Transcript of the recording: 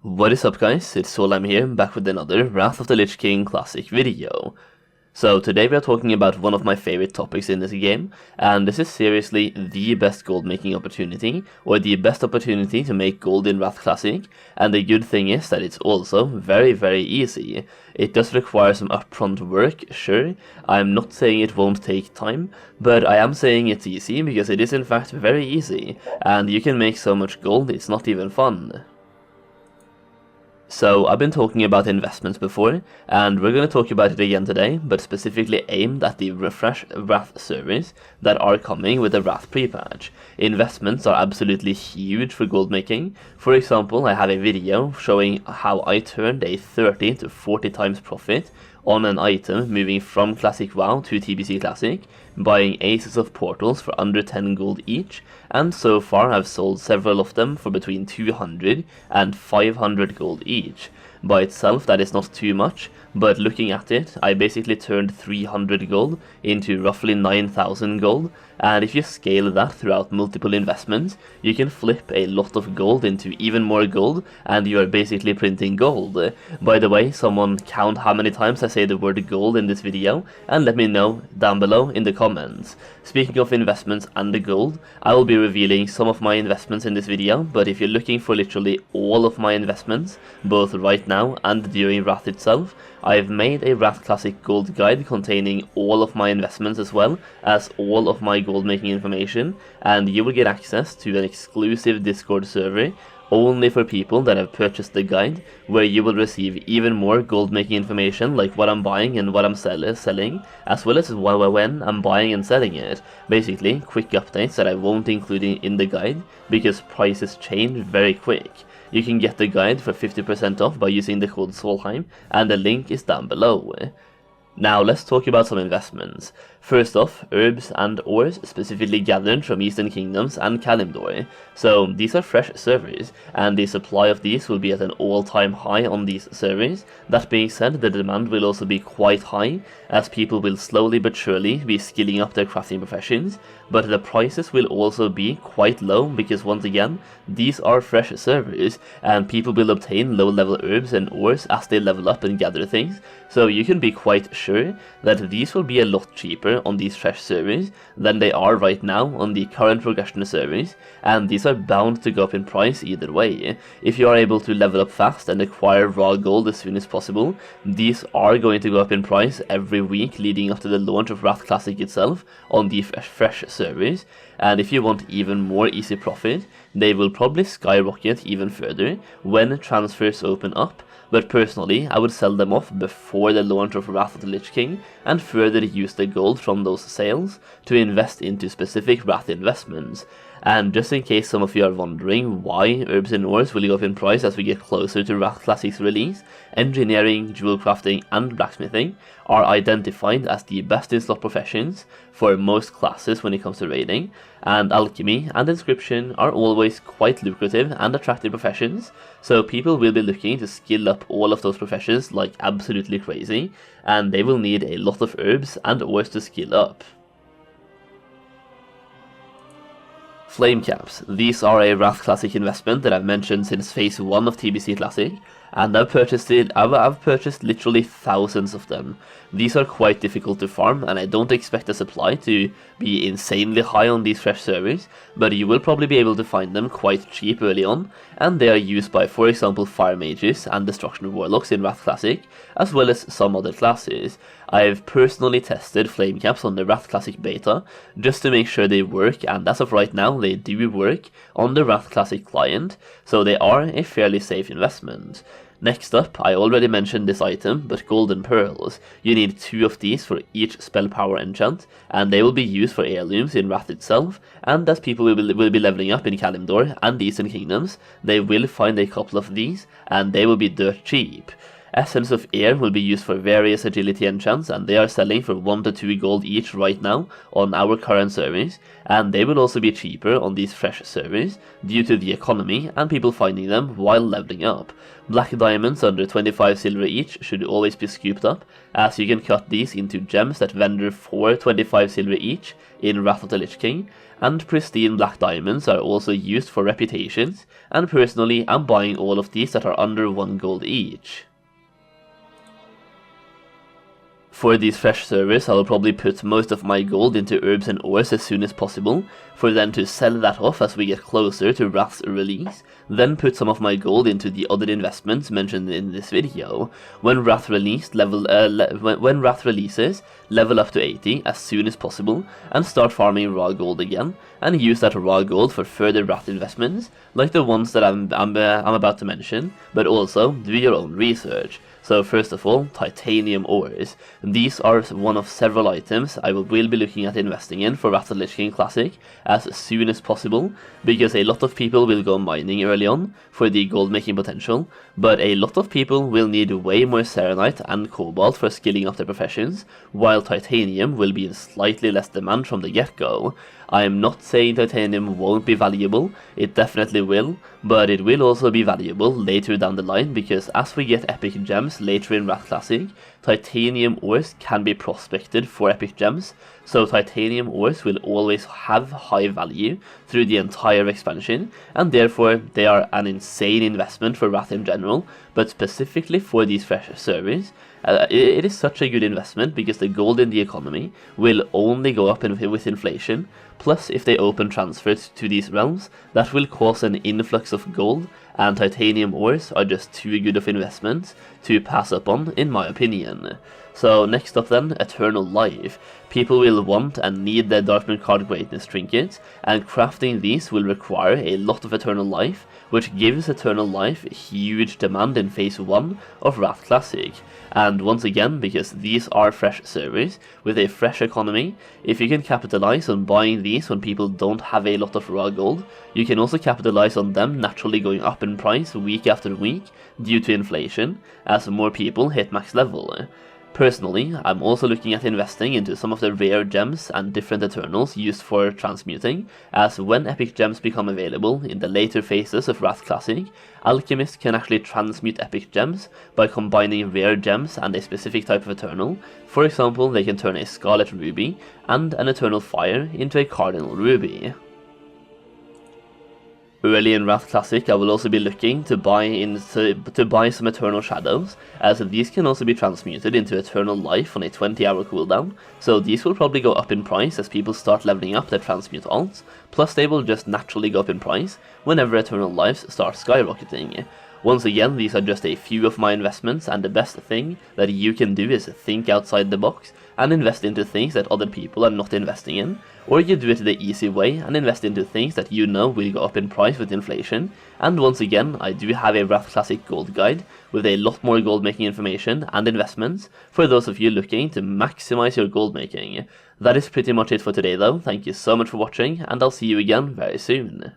What is up guys, it's Solheim here, back with another Wrath of the Lich King Classic video. So today we are talking about one of my favorite topics in this game, and this is seriously the best gold making opportunity, or the best opportunity to make gold in Wrath Classic, and the good thing is that it's also very easy. It does require some upfront work, sure. I'm not saying it won't take time, but I am saying it's easy because it is in fact very easy, and you can make so much gold it's not even fun. So I've been talking about investments before, and we're going to talk about it again today, but specifically aimed at the refresh Wrath servers that are coming with the Wrath pre-patch. Investments are absolutely huge for gold making. For example, I have a video showing how I turned a 30 to 40 times profit on an item moving from Classic WoW to TBC Classic, buying aces of portals for under 10 gold each, and so far I've sold several of them for between 200 and 500 gold each. By itself that is not too much, but looking at it, I basically turned 300 gold into roughly 9,000 gold, and if you scale that throughout multiple investments, you can flip a lot of gold into even more gold, and you are basically printing gold. By the way, someone count how many times I say the word gold in this video, and let me know down below in the comments. Speaking of investments and the gold, I will be revealing some of my investments in this video, but if you're looking for literally all of my investments, both right now and during Wrath itself, I've made a Wrath Classic gold guide containing all of my investments as well as all of my gold making information, and you will get access to an exclusive Discord server only for people that have purchased the guide, where you will receive even more gold making information like what I'm buying and what I'm selling, as well as when I'm buying and selling it. Basically, quick updates that I won't include in the guide because prices change very quick. You can get the guide for 50% off by using the code Solheim, and the link is down below. Now let's talk about some investments. First off, herbs and ores specifically gathered from Eastern Kingdoms and Kalimdor. So these are fresh servers, and the supply of these will be at an all-time high on these servers. That being said, the demand will also be quite high, as people will slowly but surely be skilling up their crafting professions, but the prices will also be quite low because once again, these are fresh servers, and people will obtain low-level herbs and ores as they level up and gather things, so you can be quite sure that these will be a lot cheaper on these fresh servers than they are right now on the current progression servers, and these are bound to go up in price either way. If you are able to level up fast and acquire raw gold as soon as possible, these are going to go up in price every week leading up to the launch of Wrath Classic itself on the fresh servers, and if you want even more easy profit, they will probably skyrocket even further when transfers open up. But personally, I would sell them off before the launch of Wrath of the Lich King, and further use the gold from those sales to invest into specific Wrath investments. And just in case some of you are wondering why herbs and ores will go up in price as we get closer to Wrath Classic's release, engineering, jewel crafting and blacksmithing are identified as the best in slot professions for most classes when it comes to raiding, and alchemy and inscription are always quite lucrative and attractive professions, so people will be looking to skill up all of those professions like absolutely crazy, and they will need a lot of herbs and ores to skill up. Flame caps. These are a Wrath Classic investment that I've mentioned since phase 1 of TBC Classic, and I've purchased literally thousands of them. These are quite difficult to farm, and I don't expect the supply to be insanely high on these fresh servers, but you will probably be able to find them quite cheap early on, and they are used by, for example, fire mages and destruction warlocks in Wrath Classic, as well as some other classes. I've personally tested flame caps on the Wrath Classic beta, just to make sure they work, and as of right now they do work on the Wrath Classic client, so they are a fairly safe investment. Next up, I already mentioned this item, but golden pearls. You need 2 of these for each spell power enchant, and they will be used for heirlooms in Wrath itself, and as people will be leveling up in Kalimdor and the Eastern Kingdoms, they will find a couple of these, and they will be dirt cheap. Essence of Air will be used for various agility enchants, and they are selling for 1 to 2 gold each right now on our current servers, and they will also be cheaper on these fresh servers due to the economy and people finding them while leveling up. Black diamonds under 25 silver each should always be scooped up, as you can cut these into gems that vendor for 25 silver each in Wrath of the Lich King, and pristine black diamonds are also used for reputations, and personally I'm buying all of these that are under 1 gold each. For these fresh servers, I will probably put most of my gold into herbs and ores as soon as possible, for then to sell that off as we get closer to Wrath's release, then put some of my gold into the other investments mentioned in this video. When Wrath releases, level up to 80 as soon as possible, and start farming raw gold again, and use that raw gold for further Wrath investments, like the ones that I'm about to mention, but also do your own research. So first of all, titanium ores. These are one of several items I will be looking at investing in for Wrath of the Lich King Classic as soon as possible, because a lot of people will go mining early on for the gold making potential, but a lot of people will need way more serenite and cobalt for skilling up their professions, while titanium will be in slightly less demand from the get-go. I am not saying titanium won't be valuable, it definitely will, but it will also be valuable later down the line, because as we get epic gems later in Wrath Classic, titanium ores can be prospected for epic gems, so titanium ores will always have high value through the entire expansion, and therefore they are an insane investment for Wrath in general, but specifically for these fresh servers. It is such a good investment because the gold in the economy will only go up with inflation, plus if they open transfers to these realms, that will cause an influx of gold, and titanium ores are just too good of investments to pass up on, in my opinion. So next up then, Eternal Life. People will want and need their Darkmoon Card Greatness trinkets, and crafting these will require a lot of Eternal Life, which gives Eternal Life huge demand in Phase 1 of Wrath Classic. And once again, because these are fresh servers with a fresh economy, if you can capitalize on buying these when people don't have a lot of raw gold, you can also capitalize on them naturally going up in price week after week due to inflation, as more people hit max level. Personally, I'm also looking at investing into some of the rare gems and different Eternals used for transmuting, as when epic gems become available in the later phases of Wrath Classic, alchemists can actually transmute epic gems by combining rare gems and a specific type of Eternal. For example, they can turn a Scarlet Ruby and an Eternal Fire into a Cardinal Ruby. Early in Wrath Classic, I will also be looking to buy some Eternal Shadows, as these can also be transmuted into Eternal Life on a 20-hour cooldown, so these will probably go up in price as people start leveling up their transmute alts, plus they will just naturally go up in price whenever Eternal Lives start skyrocketing. Once again, these are just a few of my investments, and the best thing that you can do is think outside the box and invest into things that other people are not investing in, or you do it the easy way and invest into things that you know will go up in price with inflation. And once again, I do have a Wrath Classic gold guide with a lot more gold making information and investments for those of you looking to maximize your gold making. That is pretty much it for today though. Thank you so much for watching, and I'll see you again very soon.